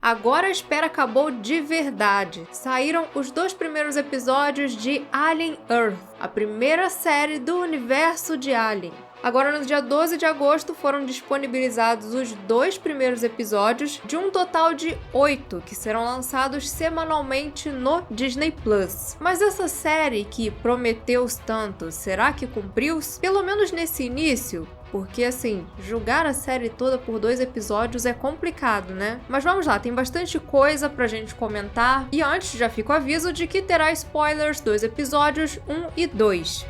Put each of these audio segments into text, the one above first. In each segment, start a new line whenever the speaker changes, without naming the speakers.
Agora a espera acabou de verdade. Saíram os 2 primeiros episódios de Alien Earth, a primeira série do universo de Alien. Agora, no dia 12 de agosto, foram disponibilizados os 2 primeiros episódios de um total de 8, que serão lançados semanalmente no Disney+. Mas essa série que prometeu tanto, será que cumpriu? Pelo menos nesse início? Porque, assim, julgar a série toda por 2 episódios é complicado, né? Mas vamos lá, tem bastante coisa pra gente comentar. E antes, já fica o aviso de que terá spoilers dos episódios 1 e 2.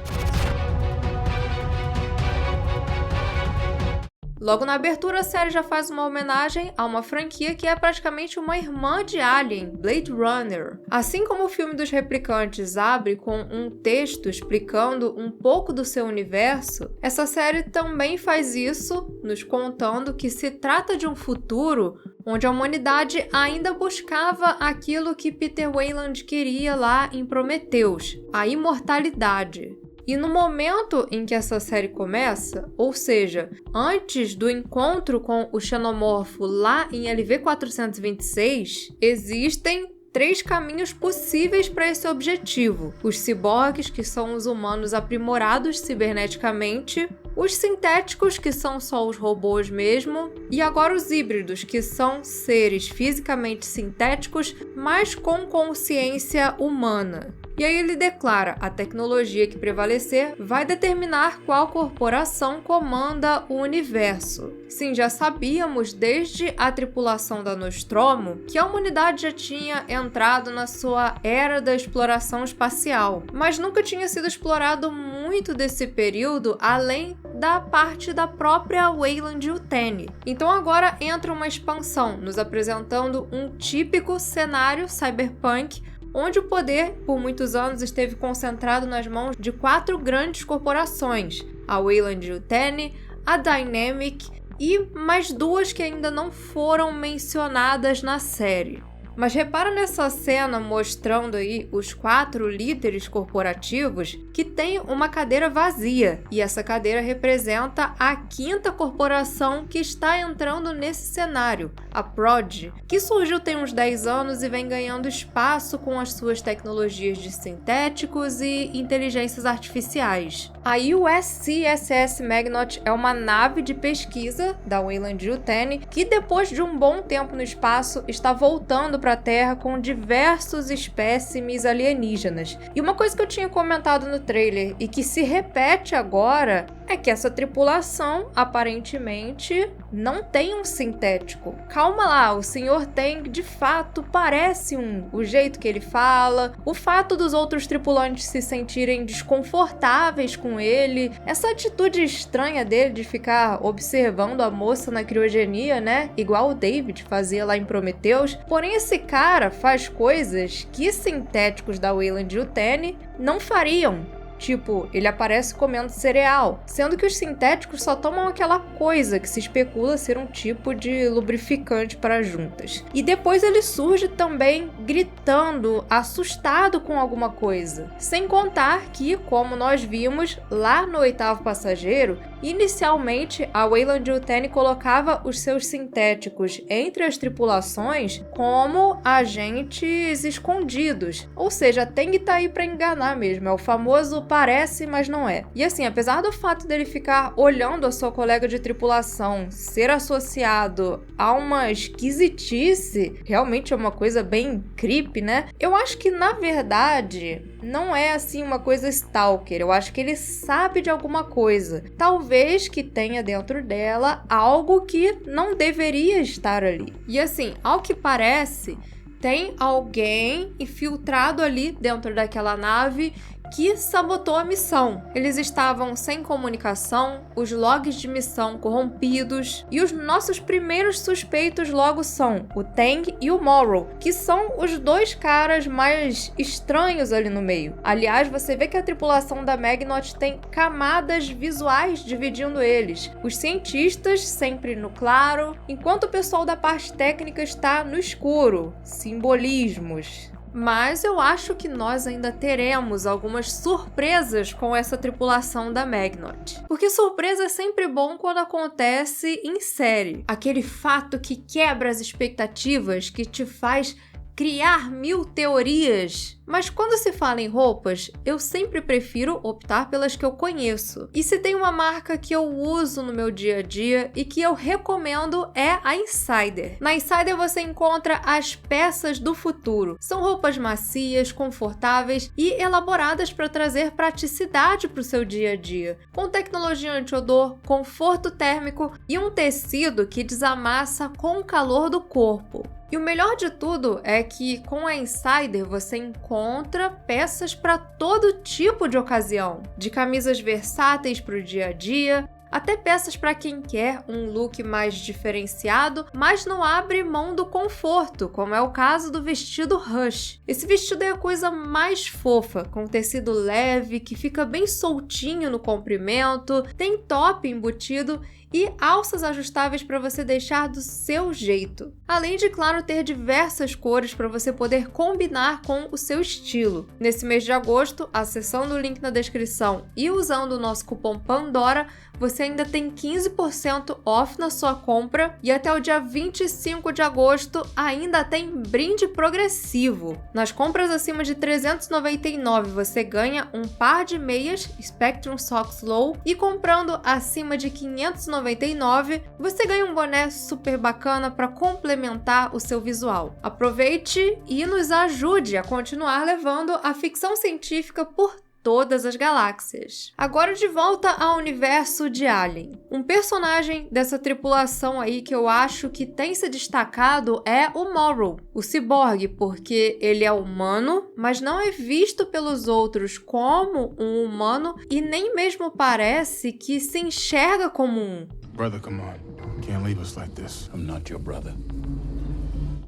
Logo na abertura, a série já faz uma homenagem a uma franquia que é praticamente uma irmã de Alien, Blade Runner. Assim como o filme dos Replicantes abre com um texto explicando um pouco do seu universo, essa série também faz isso, nos contando que se trata de um futuro onde a humanidade ainda buscava aquilo que Peter Weyland queria lá em Prometheus, a imortalidade. E no momento em que essa série começa, ou seja, antes do encontro com o xenomorfo lá em LV-426, existem 3 caminhos possíveis para esse objetivo. Os ciborgues, que são os humanos aprimorados ciberneticamente, os sintéticos, que são só os robôs mesmo, e agora os híbridos, que são seres fisicamente sintéticos, mas com consciência humana. E aí ele declara: a tecnologia que prevalecer vai determinar qual corporação comanda o universo. Sim, já sabíamos desde a tripulação da Nostromo que a humanidade já tinha entrado na sua era da exploração espacial, mas nunca tinha sido explorado muito desse período além da parte da própria Weyland-Yutani. Então agora entra uma expansão, nos apresentando um típico cenário cyberpunk, onde o poder, por muitos anos, esteve concentrado nas mãos de 4 grandes corporações, a Weyland-Yutani, a Dynamic e mais 2 que ainda não foram mencionadas na série. Mas repara nessa cena mostrando aí os 4 líderes corporativos que tem uma cadeira vazia, e essa cadeira representa a 5ª corporação que está entrando nesse cenário, a Prod, que surgiu tem uns 10 anos e vem ganhando espaço com as suas tecnologias de sintéticos e inteligências artificiais. A USCSS Magnot é uma nave de pesquisa da Weyland-Yutani que, depois de um bom tempo no espaço, está voltando para a Terra com diversos espécimes alienígenas. E uma coisa que eu tinha comentado no trailer e que se repete agora é que essa tripulação, aparentemente, não tem um sintético. Calma lá, o Sr. Tang de fato parece um. O jeito que ele fala, o fato dos outros tripulantes se sentirem desconfortáveis com ele, essa atitude estranha dele de ficar observando a moça na criogenia, né? Igual o David fazia lá em Prometheus. Porém, esse cara faz coisas que sintéticos da Weyland-Yutani não fariam. Tipo, ele aparece comendo cereal, sendo que os sintéticos só tomam aquela coisa que se especula ser um tipo de lubrificante para juntas. E depois ele surge também gritando, assustado com alguma coisa. Sem contar que, como nós vimos lá no 8º Passageiro, inicialmente a Weyland-Yutani colocava os seus sintéticos entre as tripulações como agentes escondidos. Ou seja, tem que estar aí para enganar mesmo, é o famoso parece, mas não é. E assim, apesar do fato dele ficar olhando a sua colega de tripulação ser associado a uma esquisitice, realmente é uma coisa bem creepy, né? Eu acho que, na verdade, não é assim uma coisa stalker. Eu acho que ele sabe de alguma coisa. Talvez que tenha dentro dela algo que não deveria estar ali. E assim, ao que parece, tem alguém infiltrado ali dentro daquela nave que sabotou a missão. Eles estavam sem comunicação, os logs de missão corrompidos, e os nossos primeiros suspeitos logo são o Tang e o Morrow, que são os 2 caras mais estranhos ali no meio. Aliás, você vê que a tripulação da Magnot tem camadas visuais dividindo eles. Os cientistas sempre no claro, enquanto o pessoal da parte técnica está no escuro. Simbolismos. Mas eu acho que nós ainda teremos algumas surpresas com essa tripulação da Magnet. Porque surpresa é sempre bom quando acontece em série. Aquele fato que quebra as expectativas, que te faz criar 1000 teorias. Mas quando se fala em roupas, eu sempre prefiro optar pelas que eu conheço. E se tem uma marca que eu uso no meu dia a dia e que eu recomendo é a Insider. Na Insider você encontra as peças do futuro. São roupas macias, confortáveis e elaboradas para trazer praticidade para o seu dia a dia, com tecnologia anti-odor, conforto térmico e um tecido que desamassa com o calor do corpo. E o melhor de tudo é que com a Insider você encontra peças para todo tipo de ocasião, de camisas versáteis para o dia a dia, até peças para quem quer um look mais diferenciado, mas não abre mão do conforto, como é o caso do vestido Rush. Esse vestido é a coisa mais fofa, com tecido leve, que fica bem soltinho no comprimento, tem top embutido e alças ajustáveis para você deixar do seu jeito. Além de, claro, ter diversas cores para você poder combinar com o seu estilo. Nesse mês de agosto, acessando o link na descrição e usando o nosso cupom PANDORA, você ainda tem 15% off na sua compra e até o dia 25 de agosto ainda tem brinde progressivo. Nas compras acima de R$ 399 você ganha um par de meias Spectrum Socks Low e comprando acima de R$ 599 você ganha um boné super bacana para complementar o seu visual. Aproveite e nos ajude a continuar levando a ficção científica por todas as galáxias. Agora de volta ao universo de Alien. Um personagem dessa tripulação aí que eu acho que tem se destacado é o Morrow, o ciborgue, porque ele é humano, mas não é visto pelos outros como um humano e nem mesmo parece que se enxerga como um.
Brother, come on. Can't leave us like this. I'm not your brother.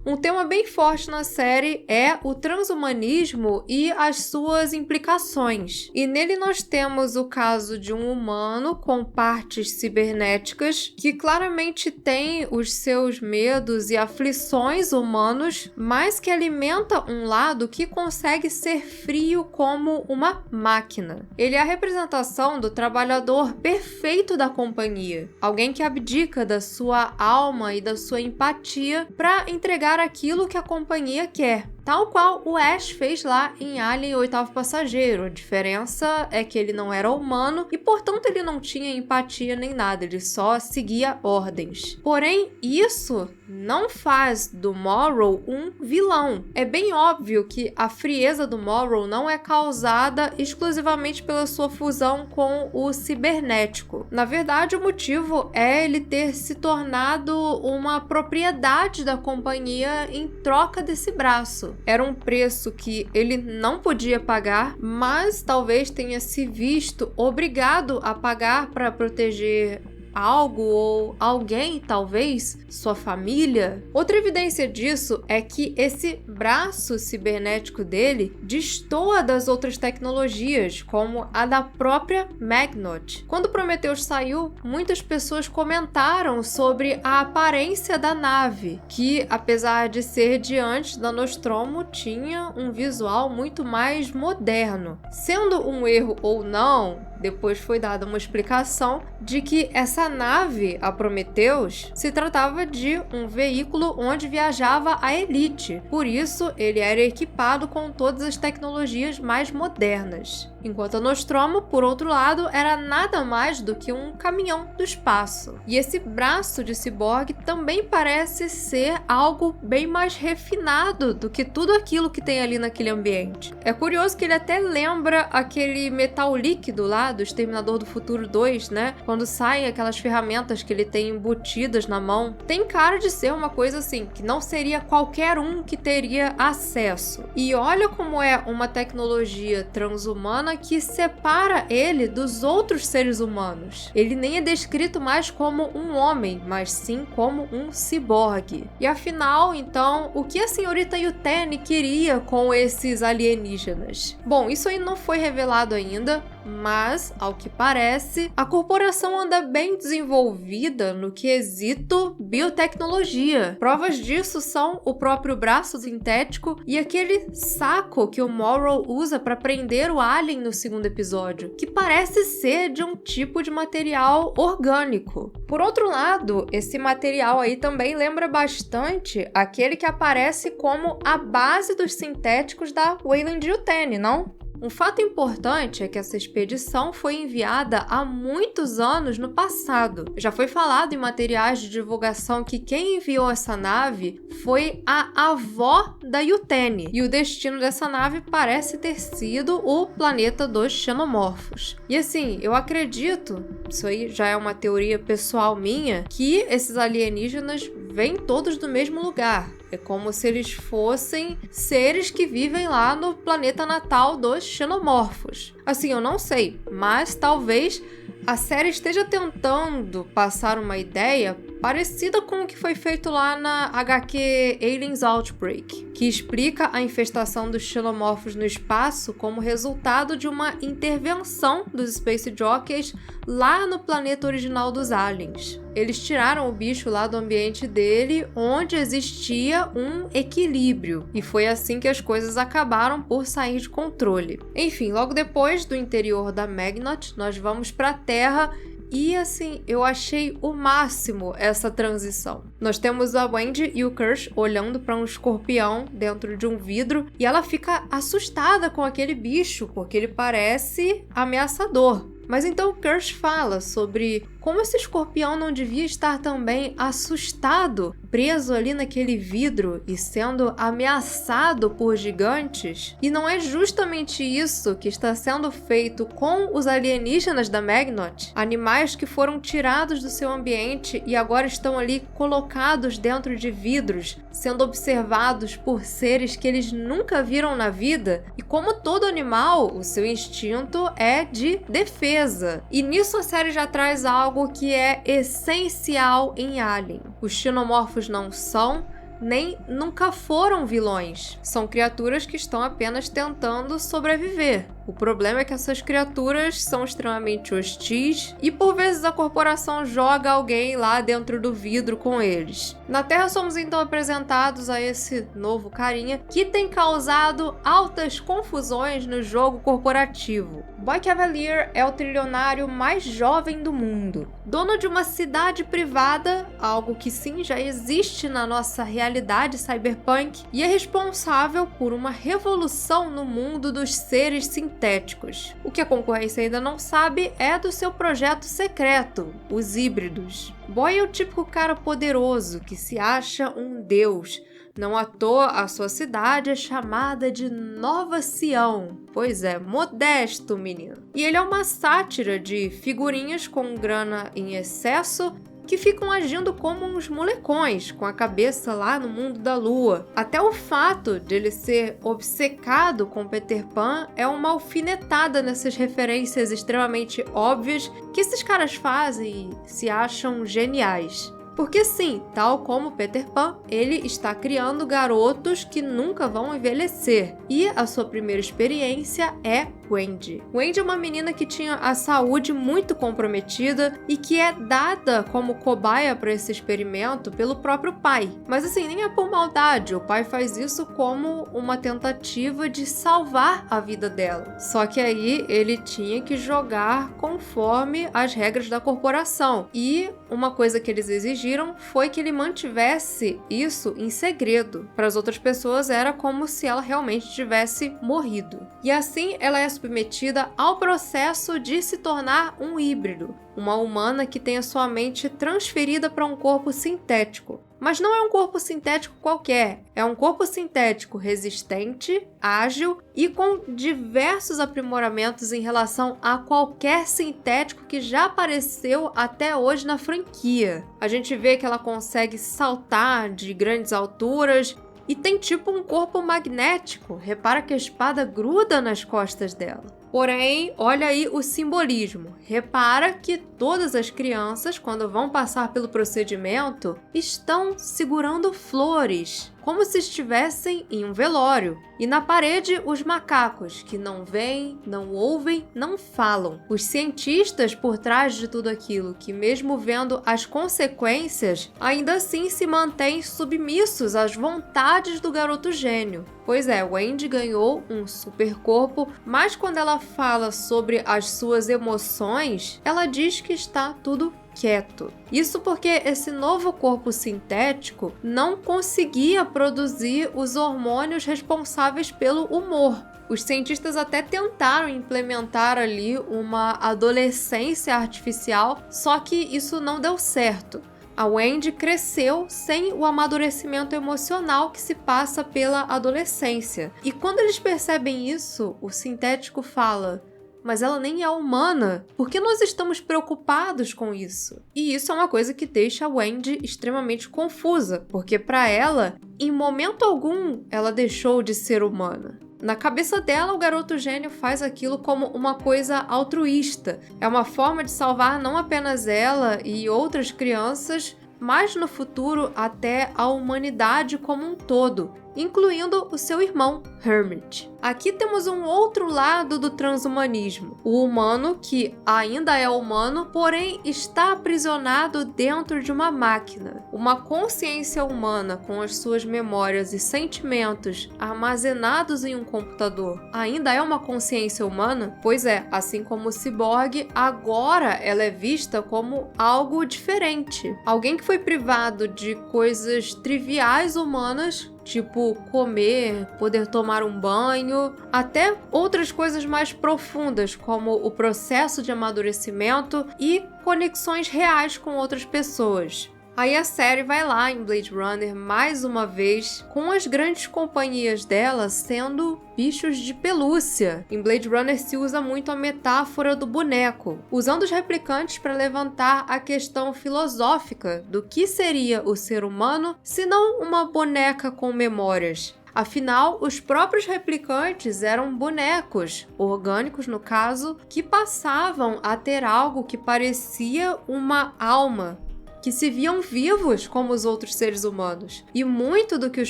Um tema bem forte na série é o transhumanismo e as suas implicações. E nele nós temos o caso de um humano com partes cibernéticas que claramente tem os seus medos e aflições humanos, mas que alimenta um lado que consegue ser frio como uma máquina. Ele é a representação do trabalhador perfeito da companhia, alguém que abdica da sua alma e da sua empatia para entregar aquilo que a companhia quer. Tal qual o Ash fez lá em Alien: O Oitavo Passageiro. A diferença é que ele não era humano e, portanto, ele não tinha empatia nem nada, ele só seguia ordens. Porém, isso não faz do Morrow um vilão. É bem óbvio que a frieza do Morrow não é causada exclusivamente pela sua fusão com o cibernético. Na verdade, o motivo é ele ter se tornado uma propriedade da companhia em troca desse braço. Era um preço que ele não podia pagar, mas talvez tenha se visto obrigado a pagar para proteger algo ou alguém, talvez sua família. Outra evidência disso é que esse braço cibernético dele destoa das outras tecnologias, como a da própria Magnet. Quando Prometheus saiu, muitas pessoas comentaram sobre a aparência da nave, que apesar de ser de antes da Nostromo, tinha um visual muito mais moderno. Sendo um erro ou não, depois foi dada uma explicação de que essa nave, a Prometheus, se tratava de um veículo onde viajava a elite. Por isso, ele era equipado com todas as tecnologias mais modernas. Enquanto a Nostromo, por outro lado, era nada mais do que um caminhão do espaço. E esse braço de ciborgue também parece ser algo bem mais refinado do que tudo aquilo que tem ali naquele ambiente. É curioso que ele até lembra aquele metal líquido lá do Exterminador do Futuro 2, né? Quando saem aquelas ferramentas que ele tem embutidas na mão. Tem cara de ser uma coisa assim, que não seria qualquer um que teria acesso. E olha como é uma tecnologia transhumana que separa ele dos outros seres humanos. Ele nem é descrito mais como um homem, mas sim como um ciborgue. E afinal, então, o que a senhorita Yutani queria com esses alienígenas? Bom, isso aí não foi revelado ainda, mas, ao que parece, a corporação anda bem desenvolvida no quesito biotecnologia. Provas disso são o próprio braço sintético e aquele saco que o Morrow usa para prender o alien no segundo episódio, que parece ser de um tipo de material orgânico. Por outro lado, esse material aí também lembra bastante aquele que aparece como a base dos sintéticos da Weyland-Yutani, não? Um fato importante é que essa expedição foi enviada há muitos anos no passado. Já foi falado em materiais de divulgação que quem enviou essa nave foi a avó da Yutani, e o destino dessa nave parece ter sido o planeta dos xenomorfos. E assim, eu acredito, isso aí já é uma teoria pessoal minha, que esses alienígenas vêm todos do mesmo lugar. É como se eles fossem seres que vivem lá no planeta natal dos xenomorfos. Assim, eu não sei, mas talvez a série esteja tentando passar uma ideia parecida com o que foi feito lá na HQ Aliens Outbreak, que explica a infestação dos xenomorfos no espaço como resultado de uma intervenção dos Space Jockeys lá no planeta original dos aliens. Eles tiraram o bicho lá do ambiente dele, onde existia um equilíbrio, e foi assim que as coisas acabaram por sair de controle. Enfim, logo depois do interior da Magnot, nós vamos para a Terra. E assim, eu achei o máximo essa transição. Nós temos a Wendy e o Kirsch olhando para um escorpião dentro de um vidro e ela fica assustada com aquele bicho, porque ele parece ameaçador. Mas então o Kirsch fala sobre como esse escorpião não devia estar também assustado, preso ali naquele vidro e sendo ameaçado por gigantes. E não é justamente isso que está sendo feito com os alienígenas da Magnot? Animais que foram tirados do seu ambiente e agora estão ali colocados dentro de vidros, sendo observados por seres que eles nunca viram na vida. E como todo animal, o seu instinto é de defesa. E nisso a série já traz algo que é essencial em Alien. Os xenomorfos não são, nem nunca foram vilões. São criaturas que estão apenas tentando sobreviver. O problema é que essas criaturas são extremamente hostis e por vezes a corporação joga alguém lá dentro do vidro com eles. Na Terra somos então apresentados a esse novo carinha que tem causado altas confusões no jogo corporativo. Boy Cavalier é o trilionário mais jovem do mundo, dono de uma cidade privada, algo que sim já existe na nossa realidade cyberpunk, e é responsável por uma revolução no mundo dos seres sintéticos. O que a concorrência ainda não sabe é do seu projeto secreto, os híbridos. Boy é o típico cara poderoso que se acha um deus. Não à toa, a sua cidade é chamada de Nova Sião. Pois é, modesto, menino. E ele é uma sátira de figurinhas com grana em excesso que ficam agindo como uns molecões, com a cabeça lá no mundo da lua. Até o fato de ele ser obcecado com Peter Pan é uma alfinetada nessas referências extremamente óbvias que esses caras fazem e se acham geniais. Porque sim, tal como Peter Pan, ele está criando garotos que nunca vão envelhecer. E a sua primeira experiência é Wendy. Wendy é uma menina que tinha a saúde muito comprometida e que é dada como cobaia para esse experimento pelo próprio pai. Mas assim, nem é por maldade, o pai faz isso como uma tentativa de salvar a vida dela. Só que aí ele tinha que jogar conforme as regras da corporação. E uma coisa que eles exigiram foi que ele mantivesse isso em segredo. Para as outras pessoas era como se ela realmente tivesse morrido. E assim ela é submetida ao processo de se tornar um híbrido, uma humana que tem a sua mente transferida para um corpo sintético. Mas não é um corpo sintético qualquer, é um corpo sintético resistente, ágil e com diversos aprimoramentos em relação a qualquer sintético que já apareceu até hoje na franquia. A gente vê que ela consegue saltar de grandes alturas e tem tipo um corpo magnético. Repara que a espada gruda nas costas dela. Porém, olha aí o simbolismo. Repara que todas as crianças, quando vão passar pelo procedimento, estão segurando flores. como se estivessem em um velório. E na parede, os macacos, que não veem, não ouvem, não falam. Os cientistas por trás de tudo aquilo, que mesmo vendo as consequências, ainda assim se mantêm submissos às vontades do garoto gênio. Pois é, Wendy ganhou um super corpo, mas quando ela fala sobre as suas emoções, ela diz que está tudo quieto. Isso porque esse novo corpo sintético não conseguia produzir os hormônios responsáveis pelo humor. Os cientistas até tentaram implementar ali uma adolescência artificial, só que isso não deu certo. A Wendy cresceu sem o amadurecimento emocional que se passa pela adolescência. E quando eles percebem isso, o sintético fala: mas ela nem é humana. Por que nós estamos preocupados com isso? E isso é uma coisa que deixa a Wendy extremamente confusa, porque para ela, em momento algum, ela deixou de ser humana. Na cabeça dela, o garoto gênio faz aquilo como uma coisa altruísta. É uma forma de salvar não apenas ela e outras crianças, mas no futuro até a humanidade como um todo, incluindo o seu irmão, Hermit. Aqui temos um outro lado do transhumanismo. O humano, que ainda é humano, porém está aprisionado dentro de uma máquina. Uma consciência humana com as suas memórias e sentimentos armazenados em um computador ainda é uma consciência humana? Pois é, assim como o ciborgue, agora ela é vista como algo diferente. Alguém que foi privado de coisas triviais humanas, tipo comer, poder tomar um banho, até outras coisas mais profundas, como o processo de amadurecimento e conexões reais com outras pessoas. Aí a série vai lá em Blade Runner mais uma vez, com as grandes companhias dela sendo bichos de pelúcia. Em Blade Runner se usa muito a metáfora do boneco, usando os replicantes para levantar a questão filosófica do que seria o ser humano se não uma boneca com memórias. Afinal, os próprios replicantes eram bonecos, orgânicos no caso, que passavam a ter algo que parecia uma alma, que se viam vivos como os outros seres humanos. E muito do que os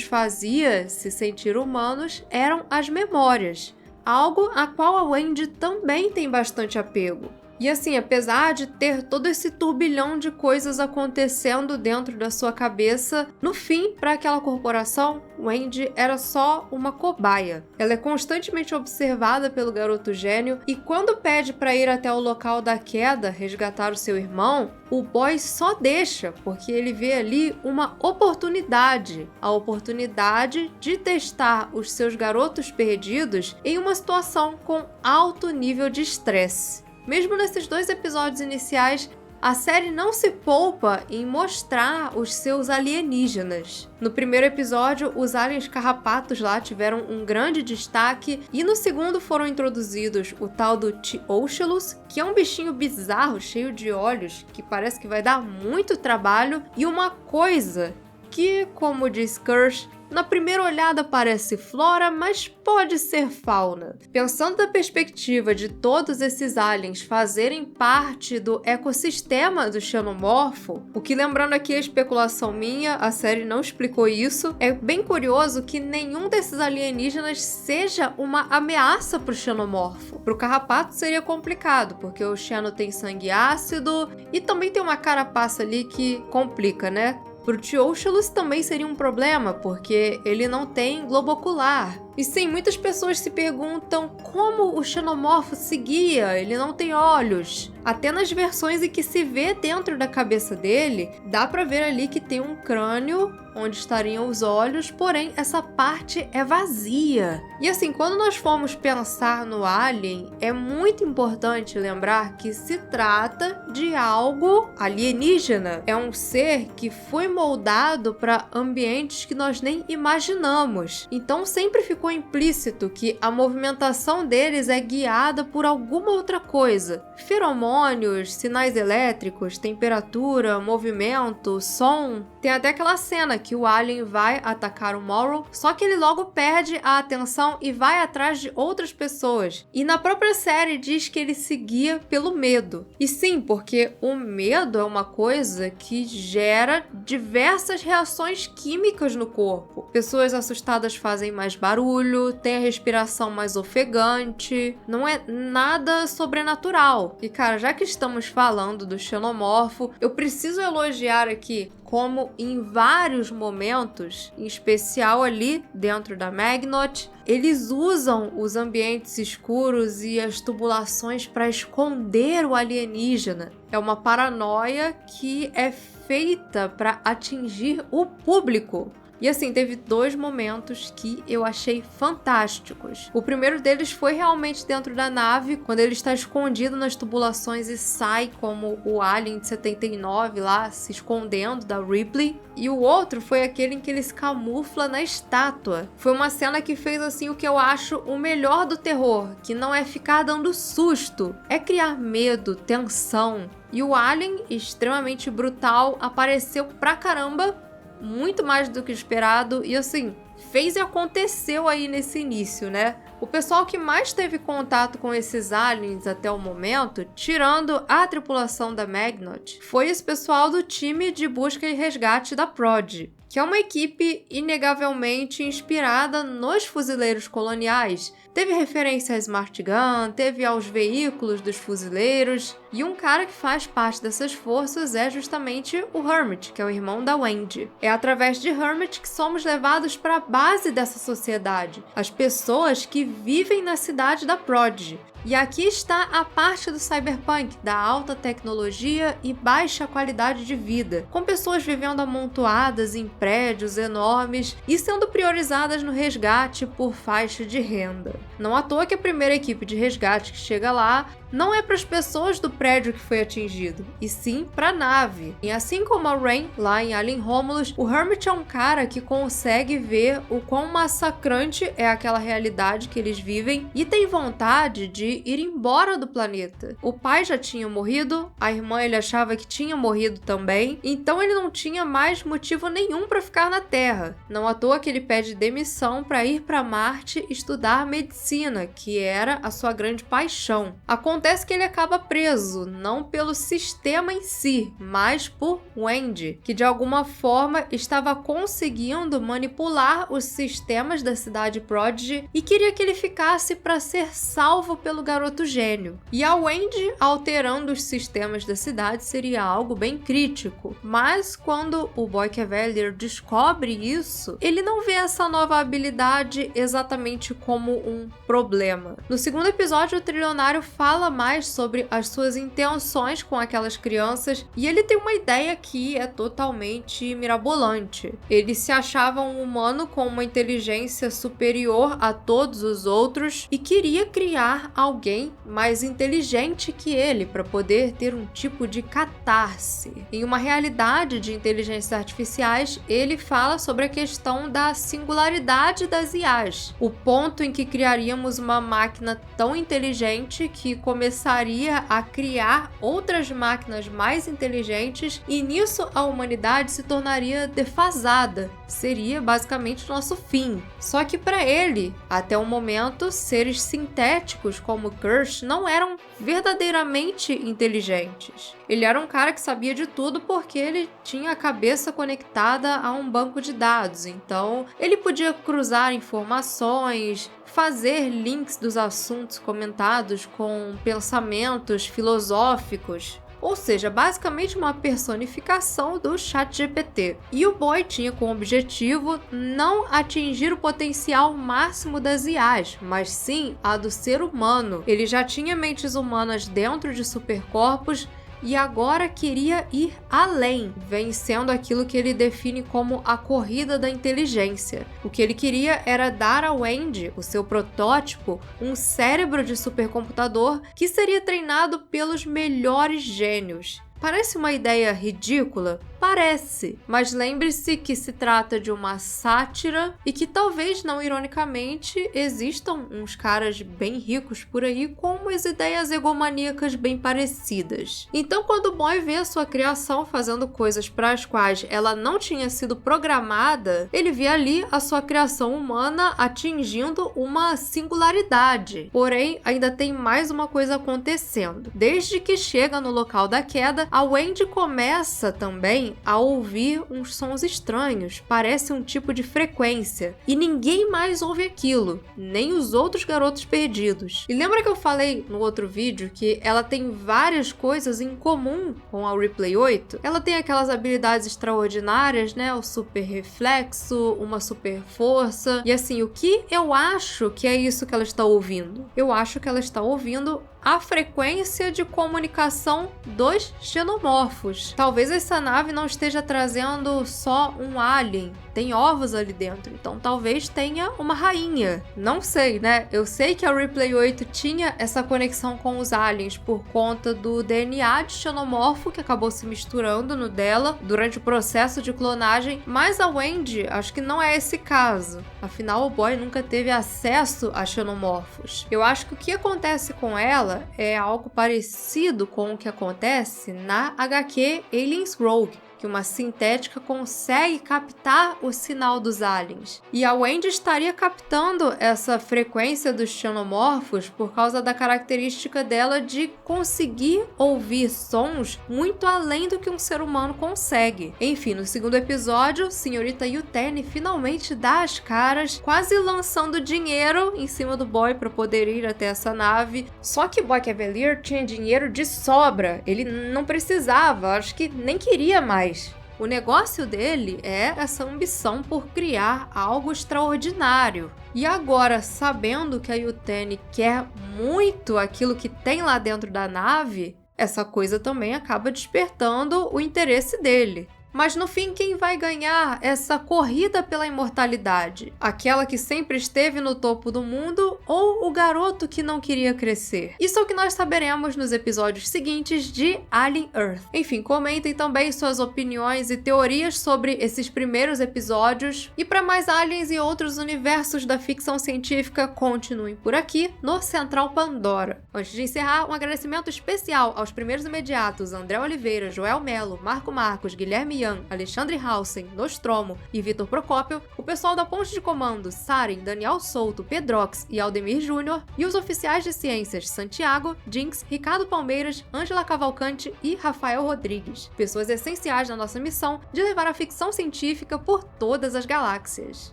fazia se sentir humanos eram as memórias, algo a qual a Wendy também tem bastante apego. E assim, apesar de ter todo esse turbilhão de coisas acontecendo dentro da sua cabeça, no fim, para aquela corporação, Wendy era só uma cobaia. Ela é constantemente observada pelo garoto gênio e quando pede para ir até o local da queda resgatar o seu irmão, o boy só deixa porque ele vê ali uma oportunidade, a oportunidade de testar os seus garotos perdidos em uma situação com alto nível de estresse. Mesmo nesses 2 episódios iniciais, a série não se poupa em mostrar os seus alienígenas. No primeiro episódio, os aliens carrapatos lá tiveram um grande destaque e no segundo foram introduzidos o tal do Teoschilus, que é um bichinho bizarro, cheio de olhos, que parece que vai dar muito trabalho, e uma coisa que, como diz Kirsch, na primeira olhada parece flora, mas pode ser fauna. Pensando da perspectiva de todos esses aliens fazerem parte do ecossistema do xenomorfo, o que, lembrando aqui a especulação minha, a série não explicou isso, é bem curioso que nenhum desses alienígenas seja uma ameaça para o xenomorfo. Para o carrapato seria complicado, porque o xeno tem sangue ácido e também tem uma carapaça ali que complica, né? Pro Teoschilus também seria um problema, porque ele não tem globo ocular. E sim, muitas pessoas se perguntam como o xenomorfo seguia, ele não tem olhos. Até nas versões em que se vê dentro da cabeça dele, dá pra ver ali que tem um crânio onde estariam os olhos, porém essa parte é vazia. E assim, quando nós formos pensar no Alien, é muito importante lembrar que se trata de algo alienígena. É um ser que foi moldado para ambientes que nós nem imaginamos. Então sempre ficou implícito que a movimentação deles é guiada por alguma outra coisa. Feromônios, sinais elétricos, temperatura, movimento, som. Tem até aquela cena que o Alien vai atacar o Morrow, só que ele logo perde a atenção e vai atrás de outras pessoas. E na própria série diz que ele seguia pelo medo. E sim, porque o medo é uma coisa que gera diversas reações químicas no corpo. Pessoas assustadas fazem mais barulho, têm a respiração mais ofegante, não é nada sobrenatural. E cara, já que estamos falando do xenomorfo, eu preciso elogiar aqui como em vários momentos, em especial ali dentro da Magnot, eles usam os ambientes escuros e as tubulações para esconder o alienígena. É uma paranoia que é feita para atingir o público. E assim, teve 2 momentos que eu achei fantásticos. O primeiro deles foi realmente dentro da nave, quando ele está escondido nas tubulações e sai como o Alien de 79 lá, se escondendo da Ripley. E o outro foi aquele em que ele se camufla na estátua. Foi uma cena que fez assim o que eu acho o melhor do terror, que não é ficar dando susto, é criar medo, tensão. E o Alien, extremamente brutal, apareceu pra caramba, muito mais do que esperado, e assim, fez e aconteceu aí nesse início, né? O pessoal que mais teve contato com esses aliens até o momento, tirando a tripulação da Magnot, foi esse pessoal do time de busca e resgate da PROD, que é uma equipe inegavelmente inspirada nos fuzileiros coloniais. Teve referência a Smart Gun, teve aos veículos dos fuzileiros, e um cara que faz parte dessas forças é justamente o Hermit, que é o irmão da Wendy. É através de Hermit que somos levados para a base dessa sociedade, as pessoas que vivem na cidade da Prodigy. E aqui está a parte do cyberpunk, da alta tecnologia e baixa qualidade de vida, com pessoas vivendo amontoadas em prédios enormes e sendo priorizadas no resgate por faixa de renda. Não à toa que a primeira equipe de resgate que chega lá não é para as pessoas do prédio que foi atingido, e sim para a nave. E assim como a Rain, lá em Alien Romulus, o Hermit é um cara que consegue ver o quão massacrante é aquela realidade que eles vivem e tem vontade de ir embora do planeta. O pai já tinha morrido, a irmã ele achava que tinha morrido também, então ele não tinha mais motivo nenhum para ficar na Terra. Não à toa que ele pede demissão para ir para Marte estudar medicina, que era a sua grande paixão. Acontece que ele acaba preso, não pelo sistema em si, mas por Wendy, que de alguma forma estava conseguindo manipular os sistemas da cidade Prodigy e queria que ele ficasse para ser salvo pelo garoto gênio. E a Wendy alterando os sistemas da cidade seria algo bem crítico, mas quando o Boy Cavalier descobre isso, ele não vê essa nova habilidade exatamente como um problema. No segundo episódio, o trilionário fala mais sobre as suas intenções com aquelas crianças e ele tem uma ideia que é totalmente mirabolante. Ele se achava um humano com uma inteligência superior a todos os outros e queria criar alguém mais inteligente que ele para poder ter um tipo de catarse. Em uma realidade de inteligências artificiais, ele fala sobre a questão da singularidade das IAs, o ponto em que criaríamos uma máquina tão inteligente que começaria a criar outras máquinas mais inteligentes e nisso a humanidade se tornaria defasada. Seria basicamente o nosso fim. Só que para ele, até o momento, seres sintéticos como Kirsch não eram verdadeiramente inteligentes. Ele era um cara que sabia de tudo porque ele tinha a cabeça conectada a um banco de dados. Então, ele podia cruzar informações, fazer links dos assuntos comentados com pensamentos filosóficos. Ou seja, basicamente uma personificação do ChatGPT. E o Boy tinha como objetivo não atingir o potencial máximo das IAs, mas sim a do ser humano. Ele já tinha mentes humanas dentro de supercorpos e agora queria ir além, vencendo aquilo que ele define como a corrida da inteligência. O que ele queria era dar a Wendy, o seu protótipo, um cérebro de supercomputador que seria treinado pelos melhores gênios. Parece uma ideia ridícula? Parece, mas lembre-se que se trata de uma sátira e que talvez não ironicamente existam uns caras bem ricos por aí com umas ideias egomaníacas bem parecidas. Então quando o boy vê a sua criação fazendo coisas para as quais ela não tinha sido programada, ele vê ali a sua criação humana atingindo uma singularidade. Porém, ainda tem mais uma coisa acontecendo. Desde que chega no local da queda, a Wendy começa também a ouvir uns sons estranhos, parece um tipo de frequência, e ninguém mais ouve aquilo, nem os outros garotos perdidos. E lembra que eu falei no outro vídeo que ela tem várias coisas em comum com a Ripley 8? Ela tem aquelas habilidades extraordinárias, né? O super reflexo, uma super força, e assim, o que eu acho que é isso que ela está ouvindo? Eu acho que ela está ouvindo a frequência de comunicação dos xenomorfos. Talvez essa nave não esteja trazendo só um alien, tem ovos ali dentro, então talvez tenha uma rainha. Não sei, né? Eu sei que a Ripley 8 tinha essa conexão com os aliens por conta do DNA de xenomorfo que acabou se misturando no dela durante o processo de clonagem, mas a Wendy, acho que não é esse caso. Afinal, o boy nunca teve acesso a xenomorfos. Eu acho que o que acontece com ela é algo parecido com o que acontece na HQ Aliens Rogue, que uma sintética consegue captar o sinal dos aliens. E a Wendy estaria captando essa frequência dos xenomorfos por causa da característica dela de conseguir ouvir sons muito além do que um ser humano consegue. Enfim, no segundo episódio, Senhorita Yutani finalmente dá as caras, quase lançando dinheiro em cima do boy para poder ir até essa nave. Só que Boy Cavalier tinha dinheiro de sobra, ele não precisava, acho que nem queria mais. O negócio dele é essa ambição por criar algo extraordinário. E agora, sabendo que a Yutani quer muito aquilo que tem lá dentro da nave, essa coisa também acaba despertando o interesse dele. Mas no fim, quem vai ganhar essa corrida pela imortalidade? Aquela que sempre esteve no topo do mundo ou o garoto que não queria crescer? Isso é o que nós saberemos nos episódios seguintes de Alien Earth. Enfim, comentem também suas opiniões e teorias sobre esses primeiros episódios. E para mais aliens e outros universos da ficção científica, continuem por aqui no Central Pandora. Antes de encerrar, um agradecimento especial aos primeiros imediatos André Oliveira, Joel Melo, Marco Marcos, Guilherme Alexandre Hausen, Nostromo e Vitor Procópio, o pessoal da Ponte de Comando, Saren, Daniel Souto, Pedrox e Aldemir Júnior, e os oficiais de ciências Santiago, Jinx, Ricardo Palmeiras, Ângela Cavalcante e Rafael Rodrigues, pessoas essenciais na nossa missão de levar a ficção científica por todas as galáxias.